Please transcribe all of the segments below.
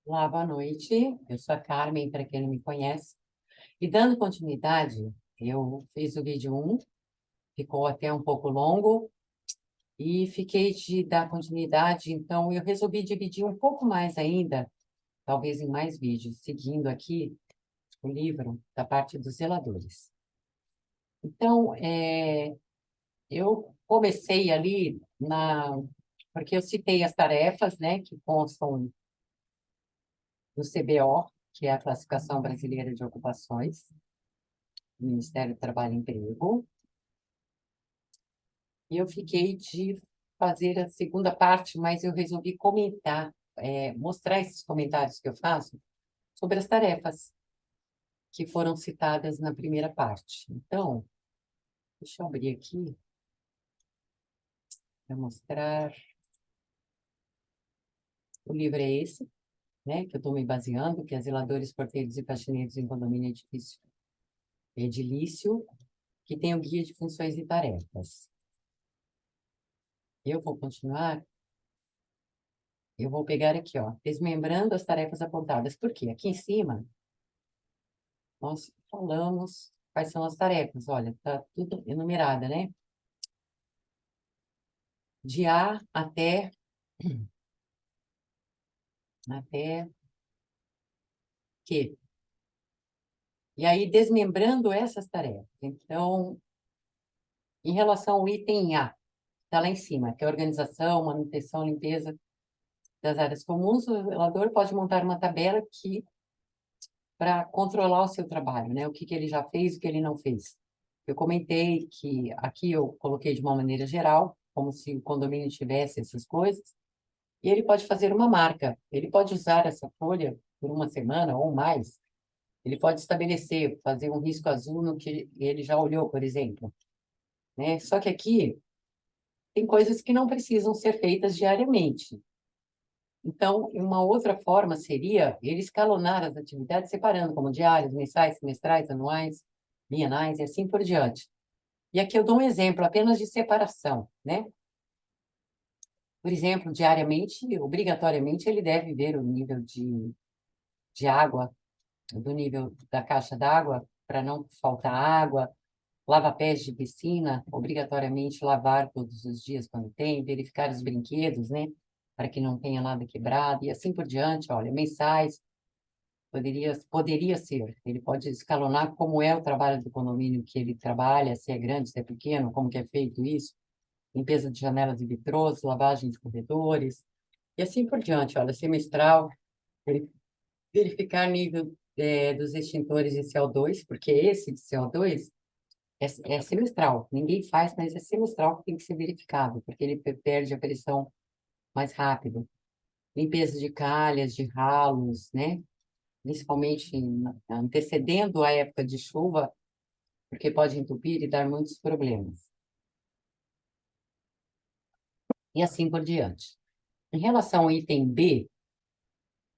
Olá, boa noite. Eu sou a Carmen, para quem não me conhece. E dando continuidade, eu fiz o vídeo 1, ficou até um pouco longo, e fiquei de dar continuidade, então eu resolvi dividir um pouco mais ainda, talvez em mais vídeos, seguindo aqui o livro da parte dos zeladores. Então, eu comecei ali porque eu citei as tarefas, né, que constam do CBO, que é a Classificação Brasileira de Ocupações, do Ministério do Trabalho e Emprego. E eu fiquei de fazer a segunda parte, mas eu resolvi comentar, mostrar esses comentários que eu faço sobre as tarefas que foram citadas na primeira parte. Então, deixa eu abrir aqui para mostrar. O livro é esse, né, que eu estou me baseando, que é Zeladores, Porteiros e Faxineiros em Condomínio Edilício, que tem o Guia de Funções e Tarefas. Eu vou continuar. Eu vou pegar aqui, ó, desmembrando as tarefas apontadas. Por quê? Aqui em cima, nós falamos quais são as tarefas. Olha, tá tudo enumerada, né? De A até Q. E aí, desmembrando essas tarefas. Então, em relação ao item A, está lá em cima, que é organização, manutenção, limpeza das áreas comuns, o zelador pode montar uma tabela que para controlar o seu trabalho, né? O que ele já fez, o que ele não fez. Eu comentei que aqui eu coloquei de uma maneira geral, como se o condomínio tivesse essas coisas, e ele pode fazer uma marca. Ele pode usar essa folha por uma semana ou mais. Ele pode estabelecer, fazer um risco azul no que ele já olhou, por exemplo, né? Só que aqui tem coisas que não precisam ser feitas diariamente. Então, uma outra forma seria ele escalonar as atividades separando como diários, mensais, semestrais, anuais, bienais e assim por diante. E aqui eu dou um exemplo apenas de separação, né? Por exemplo, diariamente, obrigatoriamente, ele deve ver o nível de água, do nível da caixa d'água, para não faltar água, lava-pés de piscina, obrigatoriamente lavar todos os dias quando tem, verificar os brinquedos, né? Para que não tenha nada quebrado, e assim por diante, olha, mensais, poderia ser. Ele pode escalonar como é o trabalho do condomínio que ele trabalha, se é grande, se é pequeno, como que é feito isso, limpeza de janelas e vitrôs, lavagem de corredores, e assim por diante. Olha, semestral, verificar nível dos extintores de CO2, porque esse de CO2 é semestral. Ninguém faz, mas é semestral que tem que ser verificado, porque ele perde a pressão mais rápido. Limpeza de calhas, de ralos, né? Principalmente antecedendo a época de chuva, porque pode entupir e dar muitos problemas. E assim por diante. Em relação ao item B,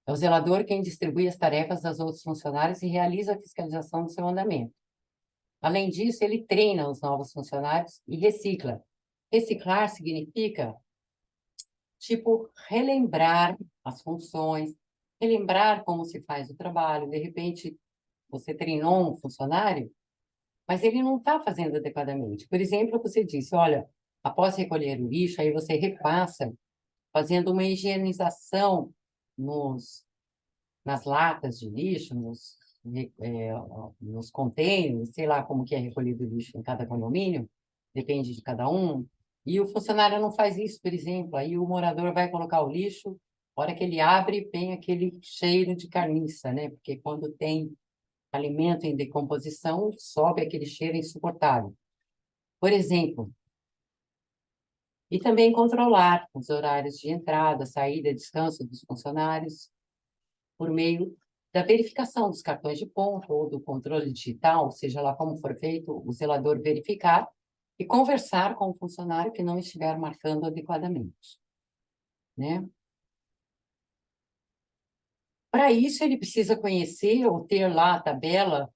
é o zelador quem distribui as tarefas aos outros funcionários e realiza a fiscalização do seu andamento. Além disso, ele treina os novos funcionários e recicla. Reciclar significa, tipo, relembrar as funções, relembrar como se faz o trabalho. De repente, você treinou um funcionário, mas ele não está fazendo adequadamente. Por exemplo, você disse, olha, após recolher o lixo, aí você repassa, fazendo uma higienização nas latas de lixo, nos containers, sei lá como que é recolhido o lixo em cada condomínio, depende de cada um. E o funcionário não faz isso, por exemplo, aí o morador vai colocar o lixo, a hora que ele abre, vem aquele cheiro de carniça, né? Porque quando tem alimento em decomposição, sobe aquele cheiro insuportável. Por exemplo, e também controlar os horários de entrada, saída, descanso dos funcionários por meio da verificação dos cartões de ponto ou do controle digital, seja lá como for feito, o zelador verificar e conversar com o funcionário que não estiver marcando adequadamente, né? Para isso, ele precisa conhecer ou ter lá a tabela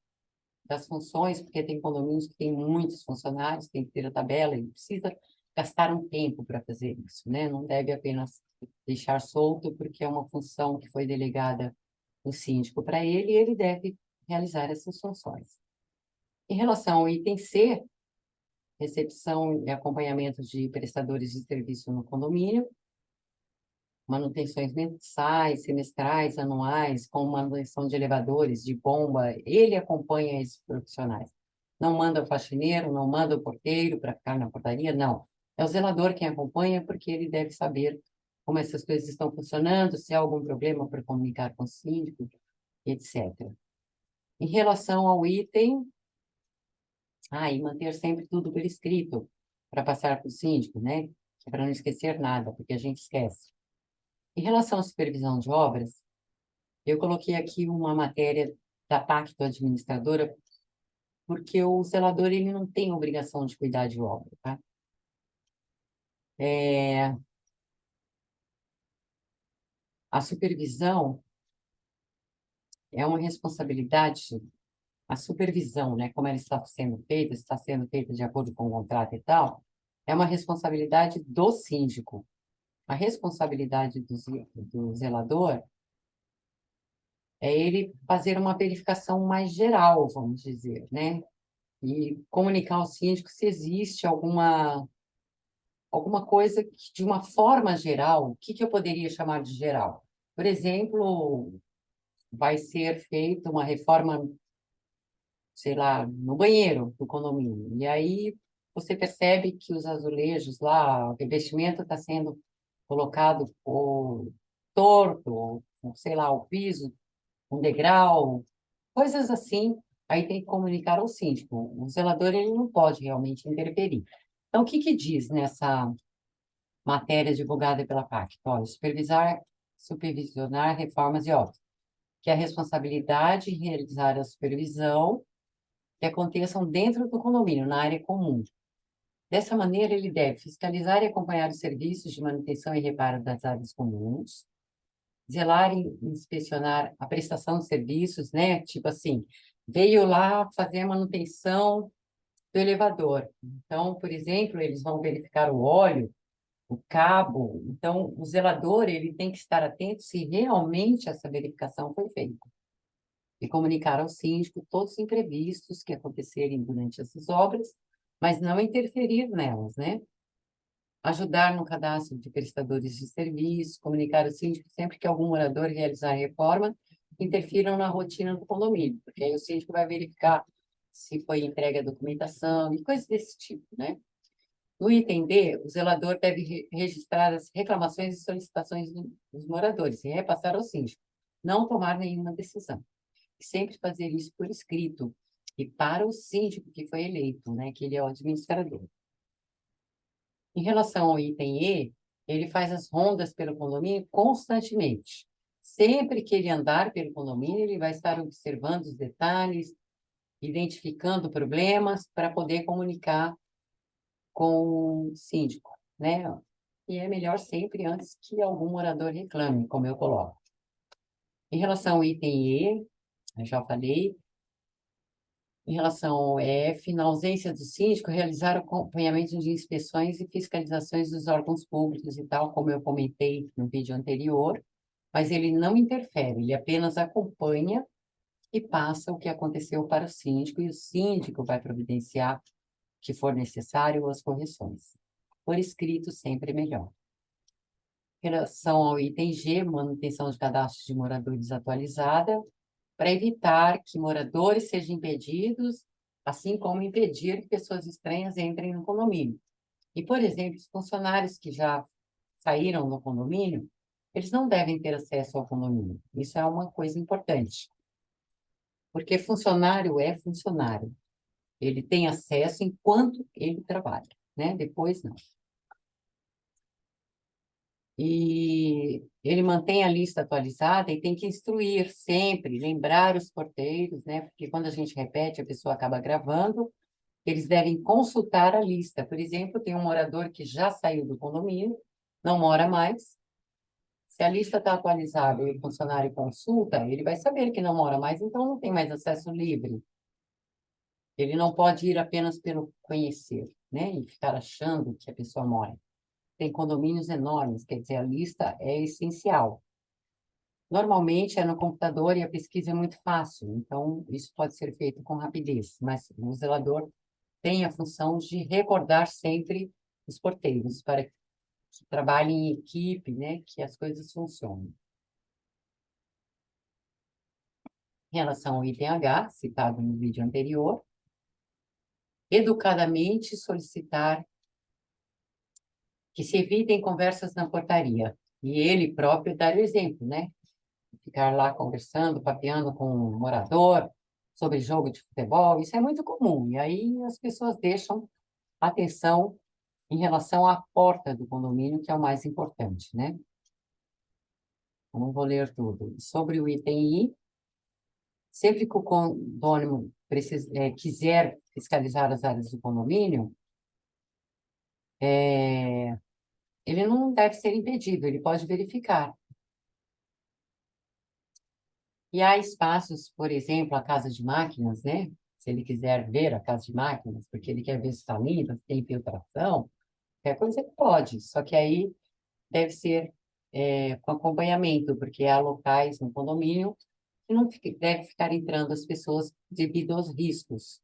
das funções, porque tem condomínios que têm muitos funcionários, tem que ter a tabela, ele precisa gastar um tempo para fazer isso, né? Não deve apenas deixar solto, porque é uma função que foi delegada no síndico para ele, e ele deve realizar essas funções. Em relação ao item C, recepção e acompanhamento de prestadores de serviço no condomínio, manutenções mensais, semestrais, anuais, com manutenção de elevadores, de bomba, ele acompanha esses profissionais. Não manda o faxineiro, não manda o porteiro para ficar na portaria, não. É o zelador quem acompanha, porque ele deve saber como essas coisas estão funcionando, se há algum problema para comunicar com o síndico, etc. Em relação ao item, e manter sempre tudo por escrito, para passar para o síndico, né? Para não esquecer nada, porque a gente esquece. Em relação à supervisão de obras, eu coloquei aqui uma matéria da Pacto Administradora, porque o zelador ele não tem obrigação de cuidar de obra, tá? A supervisão é uma responsabilidade, a supervisão, né, como ela está sendo feita de acordo com o contrato e tal, é uma responsabilidade do síndico. A responsabilidade do zelador é ele fazer uma verificação mais geral, vamos dizer, né? E comunicar ao síndico se existe alguma coisa que, de uma forma geral, o que eu poderia chamar de geral? Por exemplo, vai ser feita uma reforma, sei lá, no banheiro do condomínio. E aí você percebe que os azulejos lá, o revestimento está sendo colocado torto, ou, sei lá, o piso, um degrau, coisas assim. Aí tem que comunicar ao síndico. O zelador ele não pode realmente interferir. Então, o que que diz nessa matéria divulgada pela PAC? Olha, supervisionar reformas e obras, que é a responsabilidade de realizar a supervisão que aconteçam dentro do condomínio, na área comum. Dessa maneira, ele deve fiscalizar e acompanhar os serviços de manutenção e reparo das áreas comuns, zelar e inspecionar a prestação de serviços, né? Tipo assim, veio lá fazer a manutenção do elevador. Então, por exemplo, eles vão verificar o óleo, o cabo. Então, o zelador, ele tem que estar atento se realmente essa verificação foi feita e comunicar ao síndico todos os imprevistos que acontecerem durante essas obras, mas não interferir nelas, né? Ajudar no cadastro de prestadores de serviço, comunicar ao síndico sempre que algum morador realizar a reforma, interfiram na rotina do condomínio, porque aí o síndico vai verificar se foi entregue a documentação e coisas desse tipo, né? No item D, o zelador deve registrar as reclamações e solicitações dos moradores e repassar ao síndico, não tomar nenhuma decisão. E sempre fazer isso por escrito e para o síndico que foi eleito, né, que ele é o administrador. Em relação ao item E, ele faz as rondas pelo condomínio constantemente. Sempre que ele andar pelo condomínio, ele vai estar observando os detalhes, identificando problemas para poder comunicar com o síndico, né? E é melhor sempre antes que algum morador reclame, como eu coloco. Em relação ao item E, eu já falei, em relação ao F, na ausência do síndico, realizar o acompanhamento de inspeções e fiscalizações dos órgãos públicos e tal, como eu comentei no vídeo anterior, mas ele não interfere, ele apenas acompanha e passa o que aconteceu para o síndico, e o síndico vai providenciar, que for necessário, as correções. Por escrito, sempre é melhor. Em relação ao item G, manutenção de cadastro de moradores atualizada, para evitar que moradores sejam impedidos, assim como impedir que pessoas estranhas entrem no condomínio. E, por exemplo, os funcionários que já saíram do condomínio, eles não devem ter acesso ao condomínio. Isso é uma coisa importante, porque funcionário é funcionário. Ele tem acesso enquanto ele trabalha, né? Depois, não. E ele mantém a lista atualizada e tem que instruir sempre, lembrar os porteiros, né? Porque quando a gente repete, a pessoa acaba gravando, eles devem consultar a lista. Por exemplo, tem um morador que já saiu do condomínio, não mora mais. Se a lista está atualizada e o funcionário consulta, ele vai saber que não mora mais, então não tem mais acesso livre. Ele não pode ir apenas pelo conhecer, né? E ficar achando que a pessoa mora. Tem condomínios enormes, quer dizer, a lista é essencial. Normalmente é no computador e a pesquisa é muito fácil, então isso pode ser feito com rapidez, mas o zelador tem a função de recordar sempre os porteiros para que trabalhem em equipe, né, que as coisas funcionem. Em relação ao item H, citado no vídeo anterior, educadamente solicitar que se evitem conversas na portaria. E ele próprio dar o exemplo, né? Ficar lá conversando, papeando com um morador sobre jogo de futebol, isso é muito comum. E aí as pessoas deixam atenção em relação à porta do condomínio, que é o mais importante, né? Eu não vou ler tudo. Sobre o item I, sempre que o condômino quiser fiscalizar as áreas do condomínio, ele não deve ser impedido, ele pode verificar. E há espaços, por exemplo, a casa de máquinas, né? Se ele quiser ver a casa de máquinas, porque ele quer ver se está limpa, se tem infiltração, qualquer coisa ele pode. Só que aí deve ser com acompanhamento, porque há locais no condomínio que não deve ficar entrando as pessoas devido aos riscos.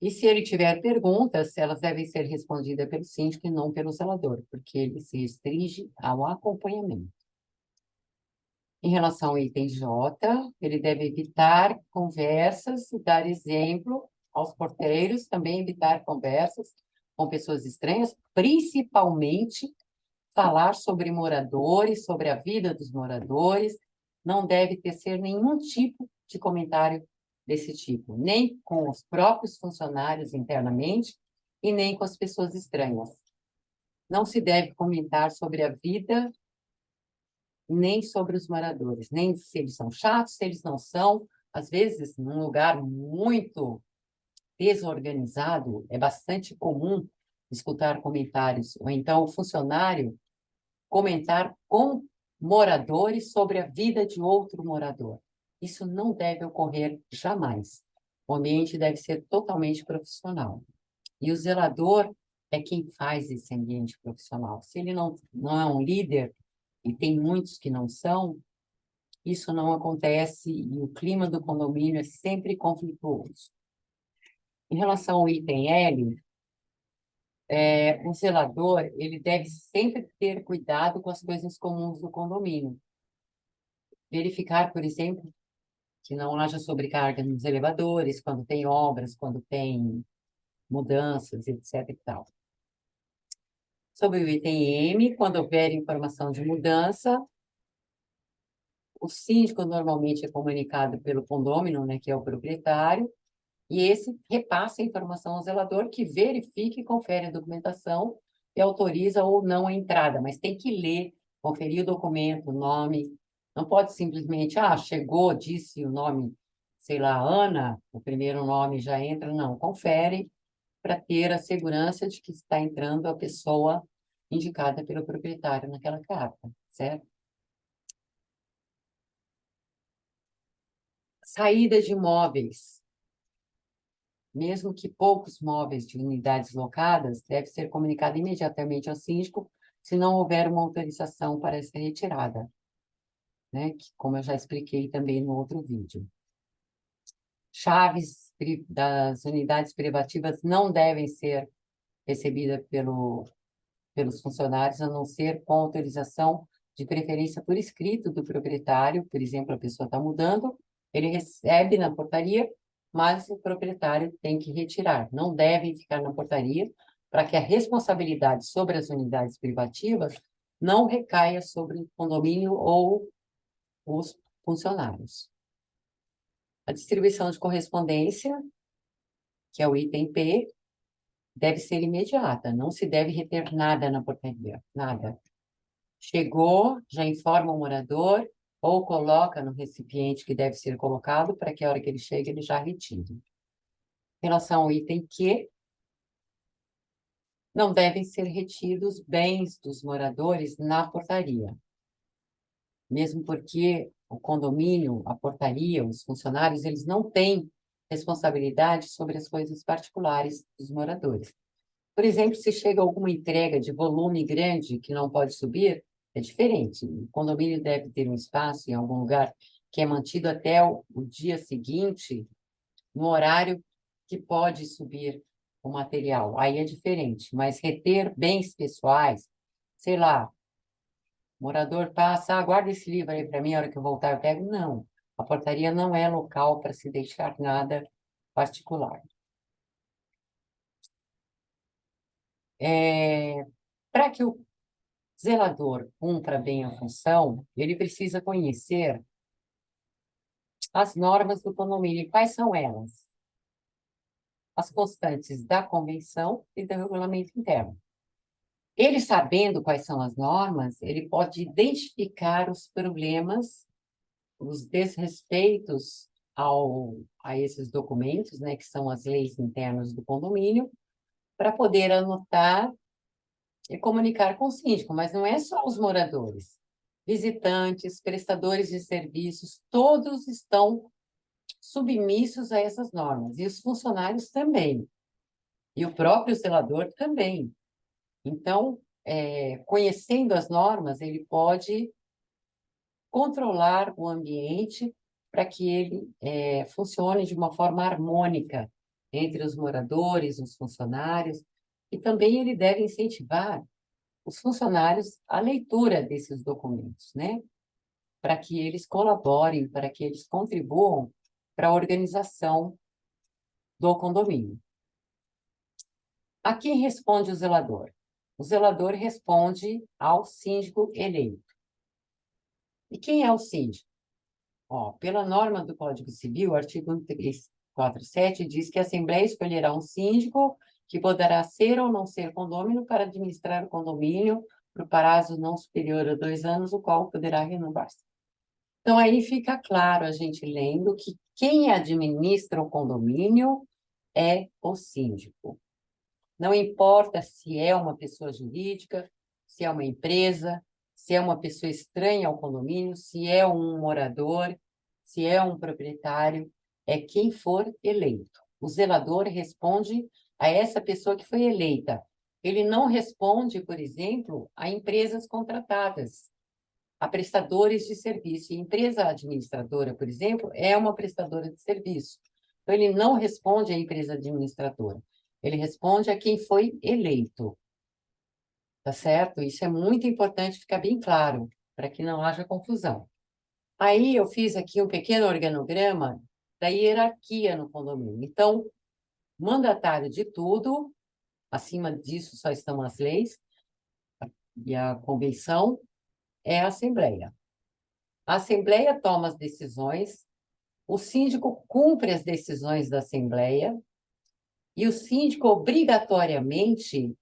E se ele tiver perguntas, elas devem ser respondidas pelo síndico e não pelo zelador, porque ele se restringe ao acompanhamento. Em relação ao item J, ele deve evitar conversas e dar exemplo aos porteiros, também evitar conversas com pessoas estranhas, principalmente falar sobre moradores, sobre a vida dos moradores, não deve tecer nenhum tipo de comentário desse tipo, nem com os próprios funcionários internamente e nem com as pessoas estranhas. Não se deve comentar sobre a vida nem sobre os moradores, nem se eles são chatos, se eles não são. Às vezes, num lugar muito desorganizado, é bastante comum escutar comentários, ou então o funcionário comentar com moradores sobre a vida de outro morador. Isso não deve ocorrer jamais. O ambiente deve ser totalmente profissional. E o zelador é quem faz esse ambiente profissional. Se ele não é um líder, e tem muitos que não são, isso não acontece e o clima do condomínio é sempre conflituoso. Em relação ao item L, o zelador ele deve sempre ter cuidado com as coisas comuns do condomínio. Verificar, por exemplo, que não haja sobrecarga nos elevadores, quando tem obras, quando tem mudanças, etc. e tal. Sobre o item M, quando houver informação de mudança, o síndico normalmente é comunicado pelo condômino, né, que é o proprietário, e esse repassa a informação ao zelador, que verifica e confere a documentação e autoriza ou não a entrada, mas tem que ler, conferir o documento, o nome. Não pode simplesmente, chegou, disse o nome, sei lá, Ana, o primeiro nome já entra, não. Confere para ter a segurança de que está entrando a pessoa indicada pelo proprietário naquela carta, certo? Saída de móveis. Mesmo que poucos móveis de unidades locadas, deve ser comunicado imediatamente ao síndico se não houver uma autorização para essa retirada, né? Que, como eu já expliquei também no outro vídeo. Chaves das unidades privativas não devem ser recebidas pelos funcionários, a não ser com autorização de preferência por escrito do proprietário. Por exemplo, a pessoa está mudando, ele recebe na portaria, mas o proprietário tem que retirar. Não devem ficar na portaria para que a responsabilidade sobre as unidades privativas não recaia sobre o condomínio ou os funcionários. A distribuição de correspondência, que é o item P, deve ser imediata, não se deve reter nada na portaria, nada. Chegou, já informa o morador ou coloca no recipiente que deve ser colocado para que a hora que ele chegue ele já retire. Em relação ao item Q, não devem ser retidos bens dos moradores na portaria. Mesmo porque o condomínio, a portaria, os funcionários, eles não têm responsabilidade sobre as coisas particulares dos moradores. Por exemplo, se chega alguma entrega de volume grande que não pode subir, é diferente. O condomínio deve ter um espaço em algum lugar que é mantido até o dia seguinte, no horário que pode subir o material. Aí é diferente. Mas reter bens pessoais, sei lá, o morador passa, guarda esse livro aí para mim, a hora que eu voltar eu pego. Não, a portaria não é local para se deixar nada particular. Para que o zelador cumpra bem a função, ele precisa conhecer as normas do condomínio. E quais são elas? As constantes da convenção e do regulamento interno. Ele sabendo quais são as normas, ele pode identificar os problemas, os desrespeitos a esses documentos, né, que são as leis internas do condomínio, para poder anotar e comunicar com o síndico, mas não é só os moradores. Visitantes, prestadores de serviços, todos estão submissos a essas normas, e os funcionários também, e o próprio zelador também. Então, conhecendo as normas, ele pode controlar o ambiente para que ele funcione de uma forma harmônica entre os moradores, os funcionários, e também ele deve incentivar os funcionários à leitura desses documentos, né? Para que eles colaborem, para que eles contribuam para a organização do condomínio. A quem responde o zelador? O zelador responde ao síndico eleito. E quem é o síndico? Ó, pela norma do Código Civil, o artigo 347 diz que a Assembleia escolherá um síndico que poderá ser ou não ser condômino para administrar o condomínio por prazo não superior a 2 anos, o qual poderá renovar-se. Então, aí fica claro a gente lendo que quem administra o condomínio é o síndico. Não importa se é uma pessoa jurídica, se é uma empresa, se é uma pessoa estranha ao condomínio, se é um morador, se é um proprietário, é quem for eleito. O zelador responde a essa pessoa que foi eleita. Ele não responde, por exemplo, a empresas contratadas, a prestadores de serviço. E empresa administradora, por exemplo, é uma prestadora de serviço. Então, ele não responde à empresa administradora. Ele responde a quem foi eleito. Tá certo? Isso é muito importante ficar bem claro, para que não haja confusão. Aí eu fiz aqui um pequeno organograma da hierarquia no condomínio. Então, mandatário de tudo, acima disso só estão as leis, e a convenção é a Assembleia. A Assembleia toma as decisões, o síndico cumpre as decisões da Assembleia, e o síndico, obrigatoriamente,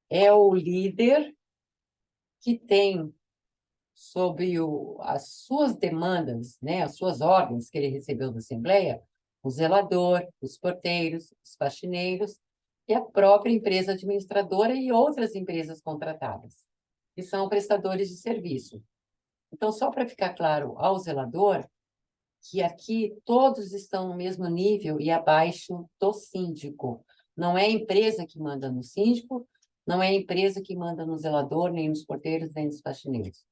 é o líder que tem sobre as suas demandas, né, as suas ordens que ele recebeu da Assembleia, o zelador, os porteiros, os faxineiros e a própria empresa administradora e outras empresas contratadas, que são prestadores de serviço. Então, só para ficar claro ao zelador, que aqui todos estão no mesmo nível e abaixo do síndico. Não é a empresa que manda no síndico, não é a empresa que manda no zelador, nem nos porteiros, nem nos faxineiros.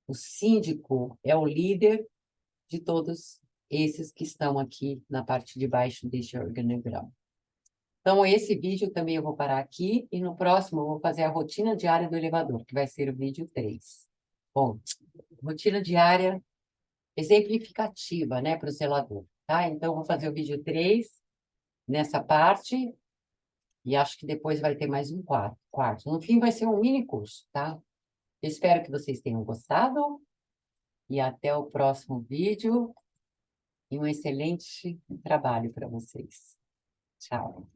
O síndico é o líder de todos esses que estão aqui na parte de baixo deste organograma. Então, esse vídeo também eu vou parar aqui e no próximo eu vou fazer a rotina diária do elevador, que vai ser o vídeo 3. Bom, rotina diária exemplificativa, né, para o zelador, tá? Então, eu vou fazer o vídeo 3 nessa parte e acho que depois vai ter mais um quarto. No fim, vai ser um mini curso, tá? Eu espero que vocês tenham gostado e até o próximo vídeo e um excelente trabalho para vocês. Tchau.